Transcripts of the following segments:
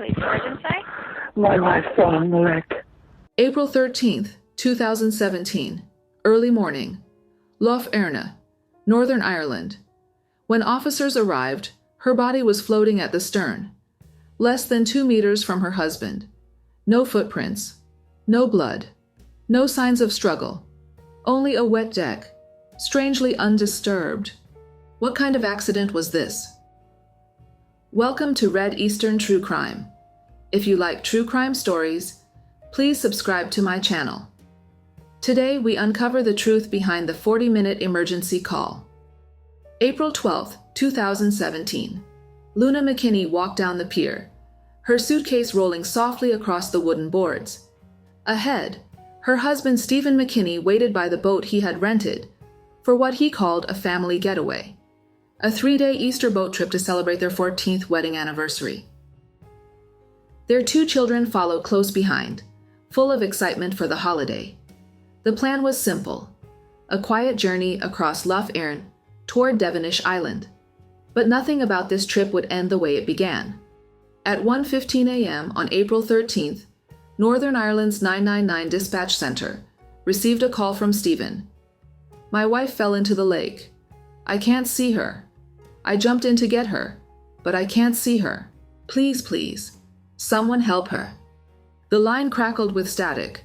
Police emergency. My wife's on the wreck. April 13th, 2017. Early morning. Lough, Erne, Northern Ireland. When officers arrived, her body was floating at the stern, less than 2 meters from her husband. No footprints, no blood, no signs of struggle, only a wet deck, strangely undisturbed. What kind of accident was this? Welcome to Red Eastern True Crime. If you like true crime stories, please subscribe to my channel. Today we uncover the truth behind the 40-minute emergency call. April 12, 2017. Lough McKinney walked down the pier, her suitcase rolling softly across the wooden boards. Ahead, her husband Stephen McKinney waited by the boat he had rented for what he called a family getaway, a 3-day Easter boat trip to celebrate their 14th wedding anniversary. Their 2 children followed close behind, full of excitement for the holiday. The plan was simple, a quiet journey across Lough Erne toward Devonish Island. But nothing about this trip would end the way it began. At 1:15 a.m. on April 13th, Northern Ireland's 999 dispatch center received a call from Stephen. My wife fell into the lake. I can't see her. I jumped in to get her, but I can't see her. Please, please, someone help her. The line crackled with static,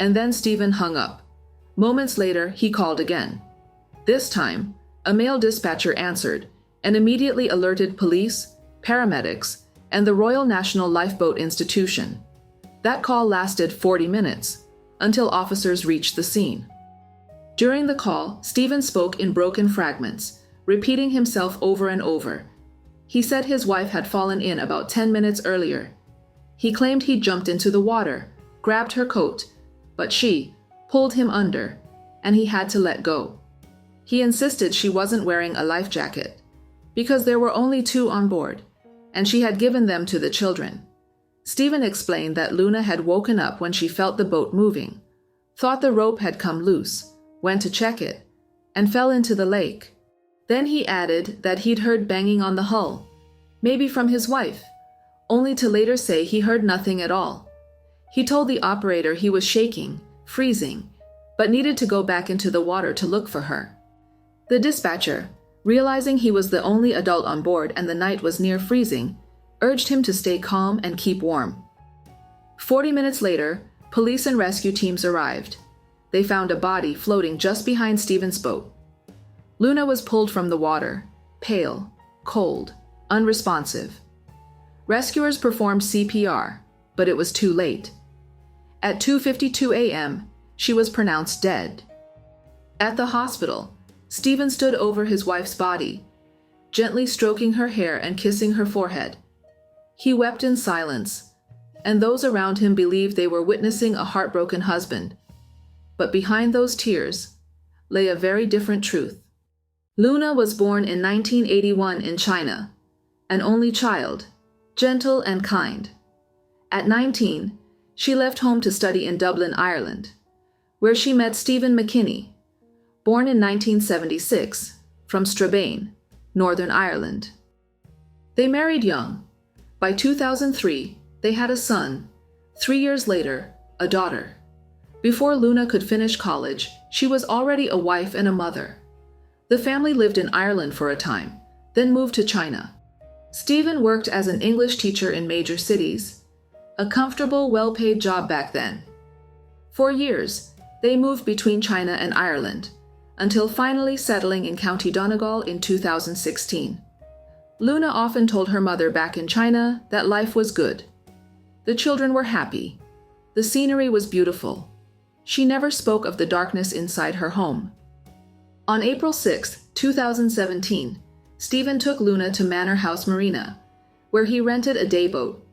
and then Stephen hung up. Moments later, he called again. This time, a male dispatcher answered and immediately alerted police, paramedics, and the Royal National Lifeboat Institution. That call lasted 40 minutes, until officers reached the scene. During the call, Stephen spoke in broken fragments, repeating himself over and over. He said his wife had fallen in about 10 minutes earlier. He claimed he jumped into the water, grabbed her coat, but she pulled him under, and he had to let go. He insisted she wasn't wearing a life jacket, because there were only 2 on board, and she had given them to the children. Stephen explained that Lough had woken up when she felt the boat moving, thought the rope had come loose, went to check it, and fell into the lake. Then he added that he'd heard banging on the hull, maybe from his wife, only to later say he heard nothing at all. He told the operator he was shaking, freezing, but needed to go back into the water to look for her. The dispatcher, realizing he was the only adult on board and the night was near freezing, urged him to stay calm and keep warm. 40 minutes later, police and rescue teams arrived. They found a body floating just behind Stephen's boat. Lough was pulled from the water, pale, cold, unresponsive. Rescuers performed CPR, but it was too late. At 2:52 a.m., she was pronounced dead. At the hospital, Stephen stood over his wife's body, gently stroking her hair and kissing her forehead. He wept in silence, and those around him believed they were witnessing a heartbroken husband. But behind those tears lay a very different truth. Lough was born in 1981 in China, an only child, gentle and kind. At 19, she left home to study in Dublin, Ireland, where she met Stephen McKinney, born in 1976, from Strabane, Northern Ireland. They married young. By 2003, they had a son. 3 years later, a daughter. Before Lough could finish college, she was already a wife and a mother. The family lived in Ireland for a time, then moved to China. Stephen worked as an English teacher in major cities, a comfortable, well-paid job back then. For years, they moved between China and Ireland, until finally settling in County Donegal in 2016. Lough often told her mother back in China that life was good. The children were happy. The scenery was beautiful. She never spoke of the darkness inside her home. On April 6, 2017, Stephen took Lough to Manor House Marina, where he rented a day boat.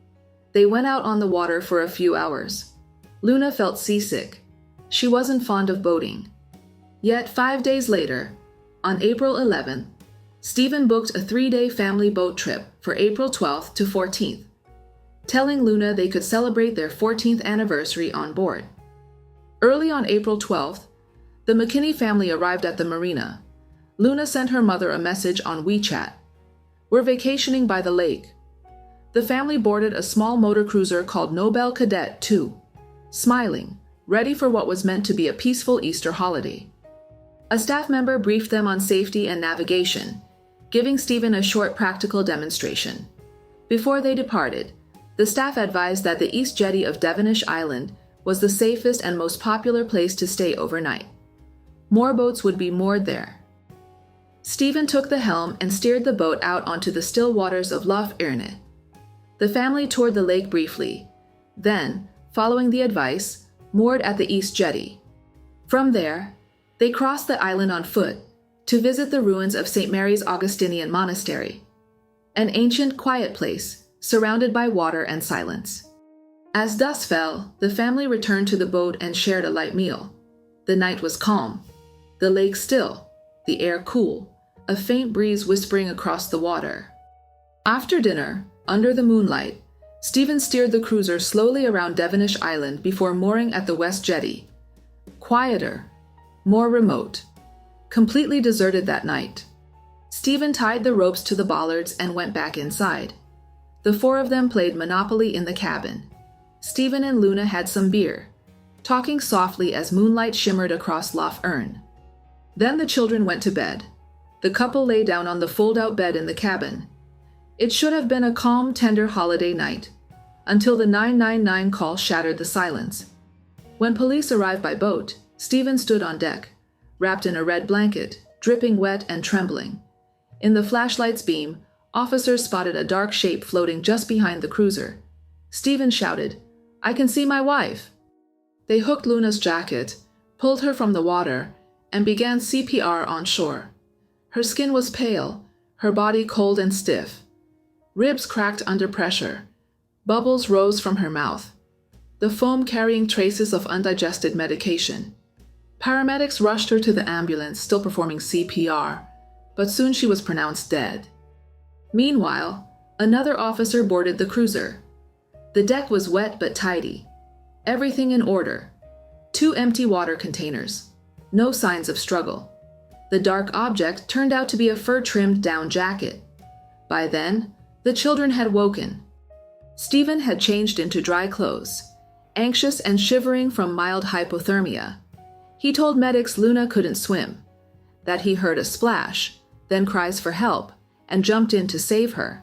They went out on the water for a few hours. Lough felt seasick. She wasn't fond of boating. Yet 5 days later, on April 11th, Stephen booked a 3-day family boat trip for April 12th to 14th, telling Lough they could celebrate their 14th anniversary on board. Early on April 12th, the McKinney family arrived at the marina. Lough sent her mother a message on WeChat. "We're vacationing by the lake. The family boarded a small motor cruiser called Nobel Cadet 2, smiling, ready for what was meant to be a peaceful Easter holiday. A staff member briefed them on safety and navigation, giving Stephen a short practical demonstration. Before they departed, the staff advised that the East Jetty of Devonish Island was the safest and most popular place to stay overnight. More boats would be moored there. Stephen took the helm and steered the boat out onto the still waters of Lough, Erne. The family toured the lake briefly, then, following the advice, moored at the East Jetty. From there, they crossed the island on foot to visit the ruins of St. Mary's Augustinian Monastery, an ancient, quiet place surrounded by water and silence. As dusk fell, the family returned to the boat and shared a light meal. The night was calm, the lake still, the air cool, a faint breeze whispering across the water. After dinner, under the moonlight, Stephen steered the cruiser slowly around Devonish Island before mooring at the West Jetty. Quieter, more remote, completely deserted that night. Stephen tied the ropes to the bollards and went back inside. The four of them played Monopoly in the cabin. Stephen and Luna had some beer, talking softly as moonlight shimmered across Lough Erne. Then the children went to bed. The couple lay down on the fold-out bed in the cabin. It should have been a calm, tender holiday night, until the 999 call shattered the silence. When police arrived by boat, Stephen stood on deck, wrapped in a red blanket, dripping wet and trembling. In the flashlight's beam, officers spotted a dark shape floating just behind the cruiser. Stephen shouted, "I can see my wife!" They hooked Luna's jacket, pulled her from the water, and began CPR on shore. Her skin was pale, her body cold and stiff. Ribs cracked under pressure. Bubbles rose from her mouth, the foam carrying traces of undigested medication. Paramedics rushed her to the ambulance, still performing CPR, but soon she was pronounced dead. Meanwhile, another officer boarded the cruiser. The deck was wet but tidy. Everything in order. 2 empty water containers. No signs of struggle. The dark object turned out to be a fur-trimmed down jacket. By then, the children had woken. Stephen had changed into dry clothes, anxious and shivering from mild hypothermia. He told medics Luna couldn't swim, that he heard a splash, then cries for help, and jumped in to save her,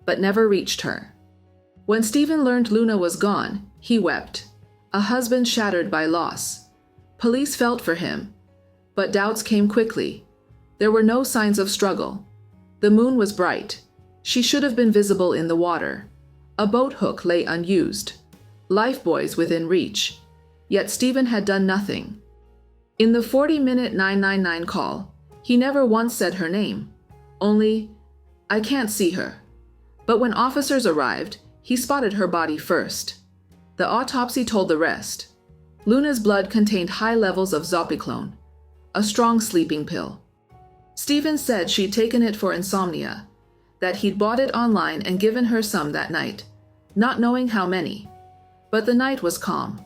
but never reached her. When Stephen learned Luna was gone, he wept, a husband shattered by loss. Police felt for him, but doubts came quickly. There were no signs of struggle. The moon was bright. She should have been visible in the water. A boat hook lay unused. Lifebuoys within reach. Yet Stephen had done nothing. In the 40-minute 999 call, he never once said her name. Only, "I can't see her." But when officers arrived, he spotted her body first. The autopsy told the rest. Luna's blood contained high levels of zopiclone, a strong sleeping pill. Stephen said she'd taken it for insomnia, that he'd bought it online and given her some that night, not knowing how many. But the night was calm,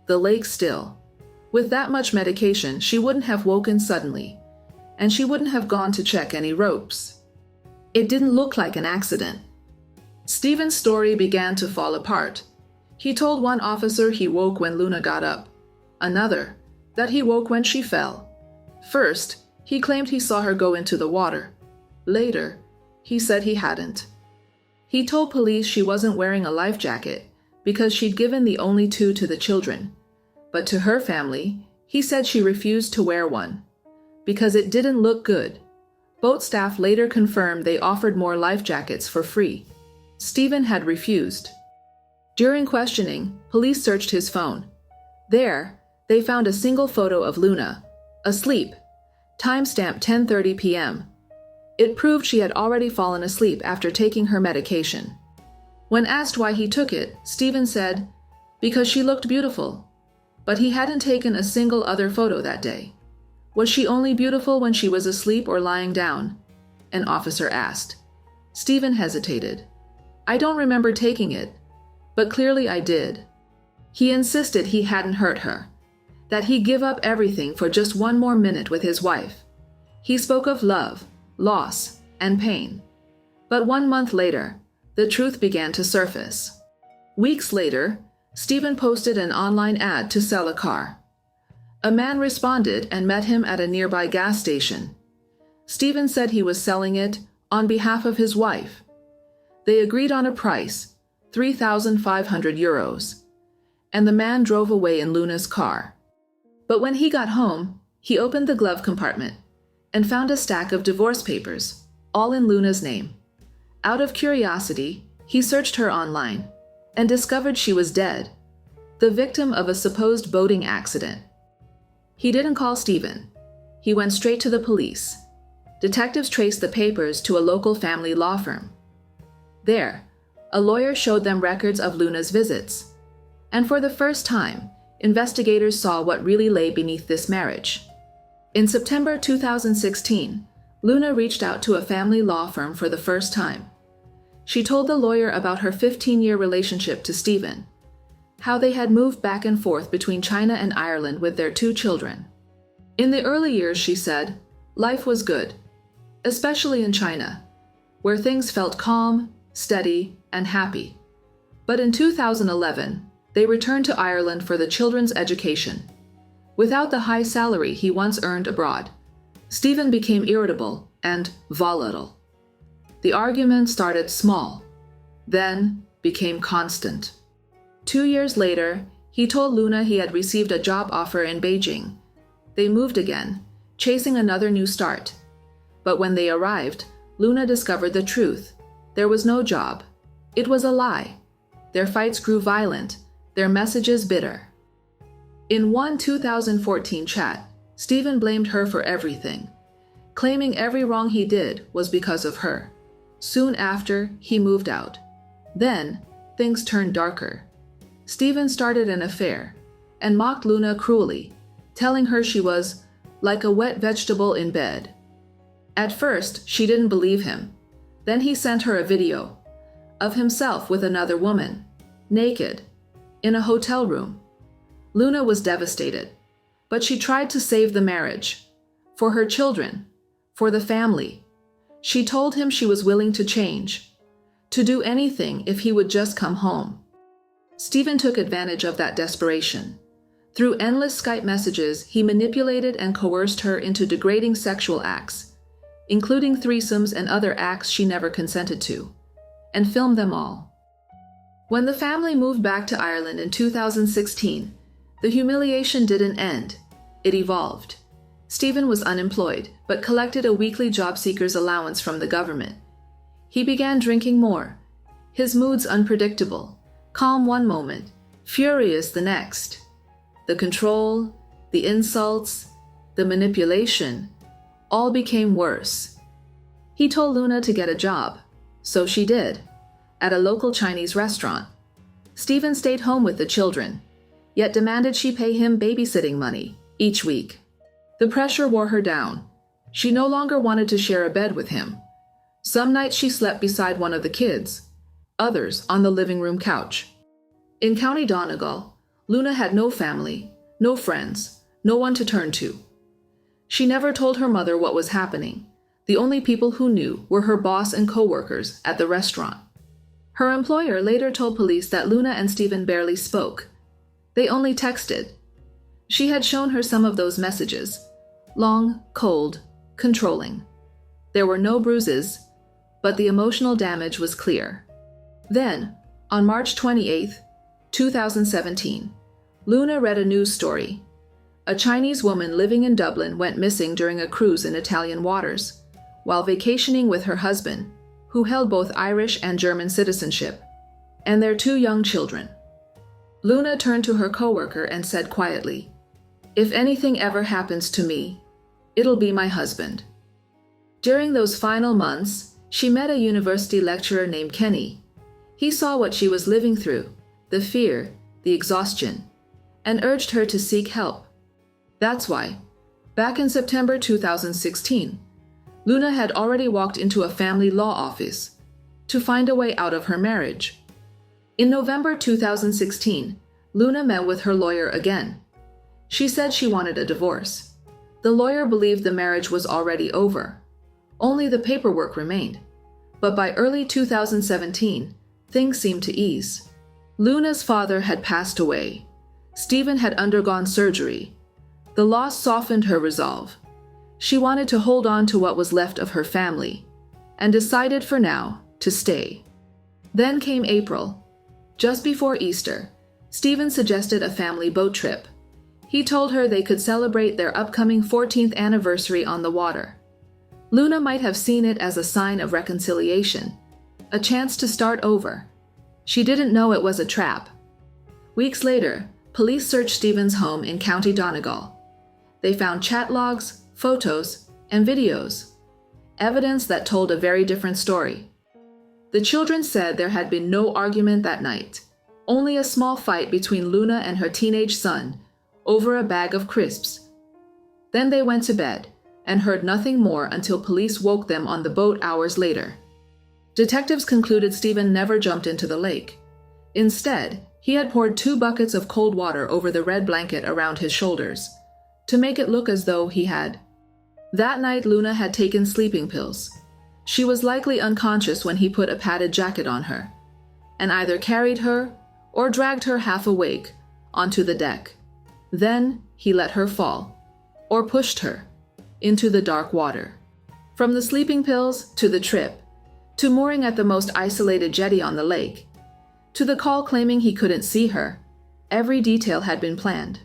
the lake still. With that much medication, she wouldn't have woken suddenly, and she wouldn't have gone to check any ropes. It didn't look like an accident. Stephen's story began to fall apart. He told one officer he woke when Luna got up, another that he woke when she fell. First, he claimed he saw her go into the water. Later, he said he hadn't. He told police she wasn't wearing a life jacket because she'd given the only 2 to the children. But to her family, he said she refused to wear one because it didn't look good. Boat staff later confirmed they offered more life jackets for free. Stephen had refused. During questioning, police searched his phone. There, they found a single photo of Luna, asleep, timestamp 10:30 p.m. It proved she had already fallen asleep after taking her medication. When asked why he took it, Stephen said, "Because she looked beautiful." But he hadn't taken a single other photo that day. Was she only beautiful when she was asleep or lying down? An officer asked. Stephen hesitated. "I don't remember taking it, but clearly I did." He insisted he hadn't hurt her, that he'd give up everything for just one more minute with his wife. He spoke of love, loss, and pain. But 1 month later, the truth began to surface. Weeks later, Stephen posted an online ad to sell a car. A man responded and met him at a nearby gas station. Stephen said he was selling it on behalf of his wife. They agreed on a price, €3,500, and the man drove away in Luna's car. But when he got home, he opened the glove compartment and found a stack of divorce papers, all in Luna's name. Out of curiosity, he searched her online and discovered she was dead, the victim of a supposed boating accident. He didn't call Stephen. He went straight to the police. Detectives traced the papers to a local family law firm. There, a lawyer showed them records of Luna's visits. And for the first time, investigators saw what really lay beneath this marriage. In September 2016, Luna reached out to a family law firm for the first time. She told the lawyer about her 15-year relationship to Stephen, how they had moved back and forth between China and Ireland with their 2 children. In the early years, she said, life was good, especially in China, where things felt calm, steady, and happy. But in 2011, they returned to Ireland for the children's education. Without the high salary he once earned abroad, Stephen became irritable and volatile. The argument started small, then became constant. 2 years later, he told Luna he had received a job offer in Beijing. They moved again, chasing another new start. But when they arrived, Luna discovered the truth. There was no job. It was a lie. Their fights grew violent, their messages bitter. In one 2014 chat, Stephen blamed her for everything, claiming every wrong he did was because of her. Soon after, he moved out. Then, things turned darker. Stephen started an affair and mocked Luna cruelly, telling her she was like a wet vegetable in bed. At first, she didn't believe him. Then he sent her a video of himself with another woman, naked, in a hotel room. Luna was devastated, but she tried to save the marriage, for her children, for the family. She told him she was willing to change, to do anything if he would just come home. Stephen took advantage of that desperation. Through endless Skype messages, he manipulated and coerced her into degrading sexual acts, including threesomes and other acts she never consented to, and filmed them all. When the family moved back to Ireland in 2016, the humiliation didn't end. It evolved. Stephen was unemployed, but collected a weekly job seeker's allowance from the government. He began drinking more, his moods unpredictable, calm one moment, furious the next. The control, the insults, the manipulation, all became worse. He told Luna to get a job, so she did, at a local Chinese restaurant. Stephen stayed home with the children, yet demanded she pay him babysitting money each week. The pressure wore her down. She no longer wanted to share a bed with him. Some nights she slept beside one of the kids, others on the living room couch. In County Donegal, Luna had no family, no friends, no one to turn to. She never told her mother what was happening. The only people who knew were her boss and co-workers at the restaurant. Her employer later told police that Luna and Stephen barely spoke. They only texted. She had shown her some of those messages. Long, cold, controlling. There were no bruises, but the emotional damage was clear. Then, on March 28, 2017, Luna read a news story. A Chinese woman living in Dublin went missing during a cruise in Italian waters, while vacationing with her husband, who held both Irish and German citizenship, and their 2 young children. Luna turned to her coworker and said quietly, "If anything ever happens to me, it'll be my husband." During those final months, she met a university lecturer named McKinney. He saw what she was living through, the fear, the exhaustion, and urged her to seek help. That's why, back in September 2016, Luna had already walked into a family law office to find a way out of her marriage. In November 2016, Luna met with her lawyer again. She said she wanted a divorce. The lawyer believed the marriage was already over. Only the paperwork remained. But by early 2017, things seemed to ease. Luna's father had passed away. Stephen had undergone surgery. The loss softened her resolve. She wanted to hold on to what was left of her family, and decided for now to stay. Then came April. Just before Easter, Stephen suggested a family boat trip. He told her they could celebrate their upcoming 14th anniversary on the water. Luna might have seen it as a sign of reconciliation, a chance to start over. She didn't know it was a trap. Weeks later, police searched Stephen's home in County Donegal. They found chat logs, photos, and videos, evidence that told a very different story. The children said there had been no argument that night, only a small fight between Luna and her teenage son over a bag of crisps. Then they went to bed and heard nothing more until police woke them on the boat hours later. Detectives concluded Stephen never jumped into the lake. Instead, he had poured 2 buckets of cold water over the red blanket around his shoulders, to make it look as though he had. That night, Luna had taken sleeping pills. She was likely unconscious when he put a padded jacket on her, and either carried her or dragged her half awake onto the deck. Then he let her fall, or pushed her, into the dark water. From the sleeping pills to the trip, to mooring at the most isolated jetty on the lake, to the call claiming he couldn't see her, every detail had been planned.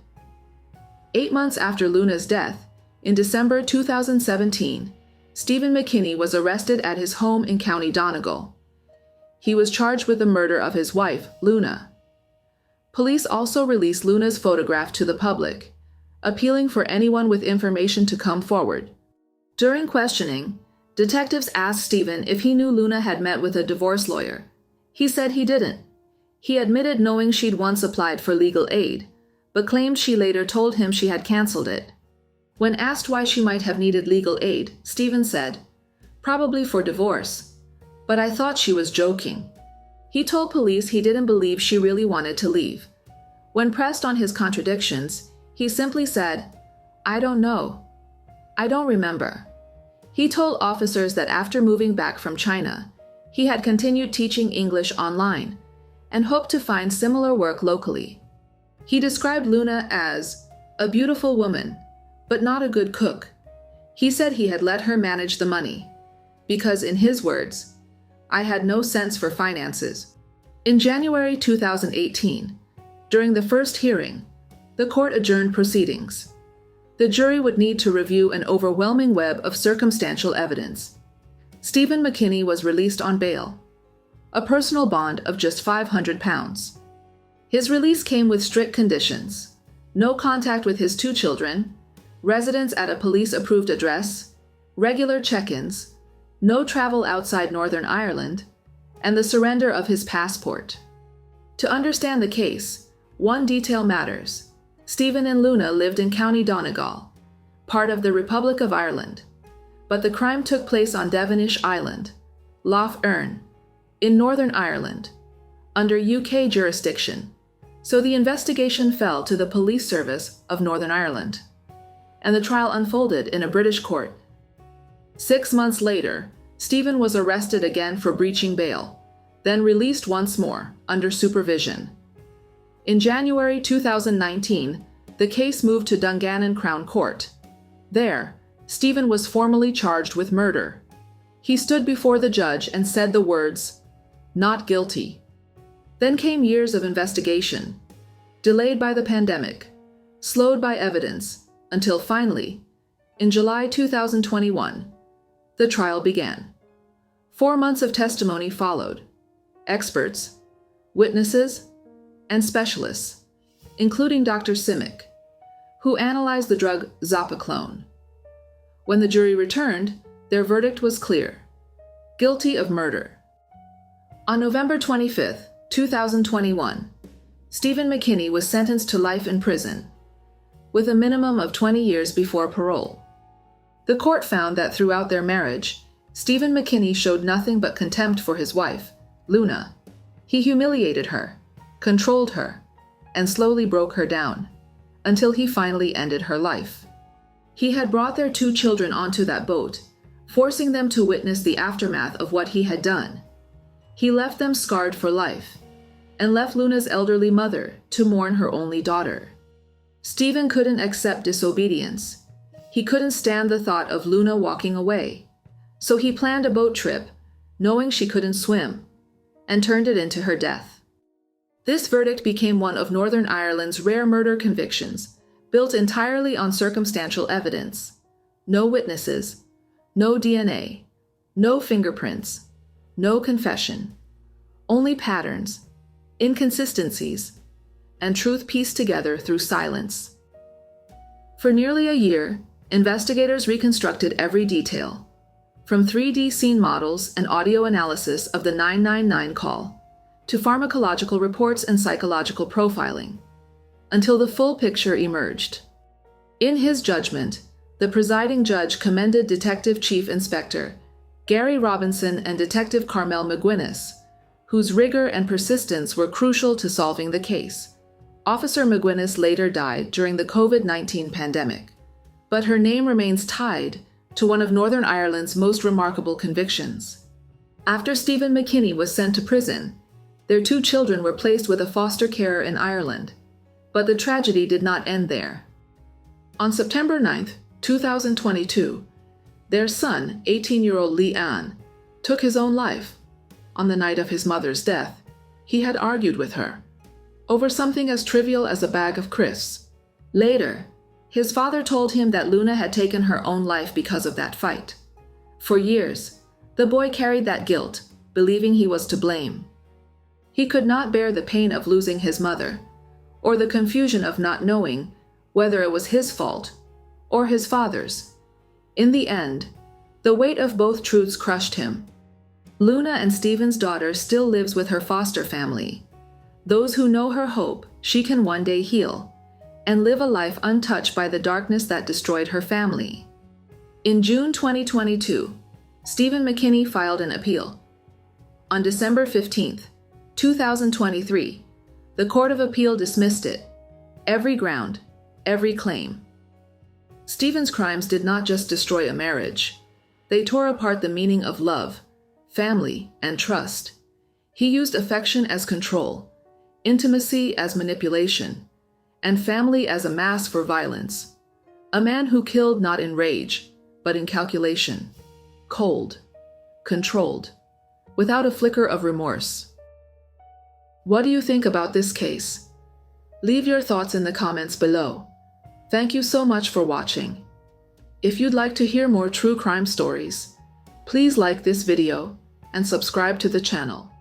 8 months after Luna's death, in December 2017, Stephen McKinney was arrested at his home in County Donegal. He was charged with the murder of his wife, Luna. Police also released Luna's photograph to the public, appealing for anyone with information to come forward. During questioning, detectives asked Stephen if he knew Luna had met with a divorce lawyer. He said he didn't. He admitted knowing she'd once applied for legal aid, but claimed she later told him she had canceled it. When asked why she might have needed legal aid, Stephen said, "Probably for divorce, but I thought she was joking." He told police he didn't believe she really wanted to leave. When pressed on his contradictions, he simply said, "I don't know. I don't remember." He told officers that after moving back from China, he had continued teaching English online and hoped to find similar work locally. He described Luna as a beautiful woman, but not a good cook. He said he had let her manage the money, because in his words, "I had no sense for finances." In January 2018, during the first hearing, the court adjourned proceedings. The jury would need to review an overwhelming web of circumstantial evidence. Stephen McKinney was released on bail, a personal bond of just £500. His release came with strict conditions: no contact with his 2 children, residence at a police-approved address, regular check-ins, no travel outside Northern Ireland, and the surrender of his passport. To understand the case, one detail matters. Stephen and Luna lived in County Donegal, part of the Republic of Ireland, but the crime took place on Devonish Island, Lough, Erne, in Northern Ireland, under UK jurisdiction, so the investigation fell to the Police Service of Northern Ireland, and the trial unfolded in a British court. 6 months later, Stephen was arrested again for breaching bail, then released once more under supervision. In January 2019, the case moved to Dungannon Crown Court. There, Stephen was formally charged with murder. He stood before the judge and said the words, "Not guilty." Then came years of investigation, delayed by the pandemic, slowed by evidence, until finally, in July 2021, the trial began. 4 months of testimony followed. Experts, witnesses, and specialists, including Dr. Simic, who analyzed the drug Zopiclone. When the jury returned, their verdict was clear: guilty of murder. On November 25, 2021, Stephen McKinney was sentenced to life in prison, with a minimum of 20 years before parole. The court found that throughout their marriage, Stephen McKinney showed nothing but contempt for his wife, Luna. He humiliated her, controlled her, and slowly broke her down, until he finally ended her life. He had brought their 2 children onto that boat, forcing them to witness the aftermath of what he had done. He left them scarred for life, and left Luna's elderly mother to mourn her only daughter. Stephen couldn't accept disobedience. He couldn't stand the thought of Luna walking away, so he planned a boat trip, knowing she couldn't swim, and turned it into her death. This verdict became one of Northern Ireland's rare murder convictions, built entirely on circumstantial evidence. No witnesses, no DNA, no fingerprints, no confession, only patterns, inconsistencies, and truth pieced together through silence. For nearly a year, investigators reconstructed every detail, from 3D scene models and audio analysis of the 999 call, to pharmacological reports and psychological profiling, until the full picture emerged. In his judgment, the presiding judge commended Detective Chief Inspector Gary Robinson and Detective Carmel McGuinness, whose rigor and persistence were crucial to solving the case. Officer McGuinness later died during the COVID-19 pandemic, but her name remains tied to one of Northern Ireland's most remarkable convictions. After Stephen McKinney was sent to prison, their 2 children were placed with a foster carer in Ireland, but the tragedy did not end there. On September 9, 2022, their son, 18-year-old Erne, took his own life. On the night of his mother's death, he had argued with her over something as trivial as a bag of crisps. Later, his father told him that Luna had taken her own life because of that fight. For years, the boy carried that guilt, believing he was to blame. He could not bear the pain of losing his mother, or the confusion of not knowing whether it was his fault or his father's. In the end, the weight of both truths crushed him. Luna and Stephen's daughter still lives with her foster family. Those who know her hope she can one day heal and live a life untouched by the darkness that destroyed her family. In June 2022, Stephen McKinney filed an appeal. On December 15, 2023, the Court of Appeal dismissed it. Every ground, every claim. Stephen's crimes did not just destroy a marriage. They tore apart the meaning of love, family, and trust. He used affection as control, intimacy as manipulation, and family as a mask for violence. A man who killed not in rage, but in calculation, cold, controlled, without a flicker of remorse. What do you think about this case? Leave your thoughts in the comments below. Thank you so much for watching. If you'd like to hear more true crime stories, please like this video and subscribe to the channel.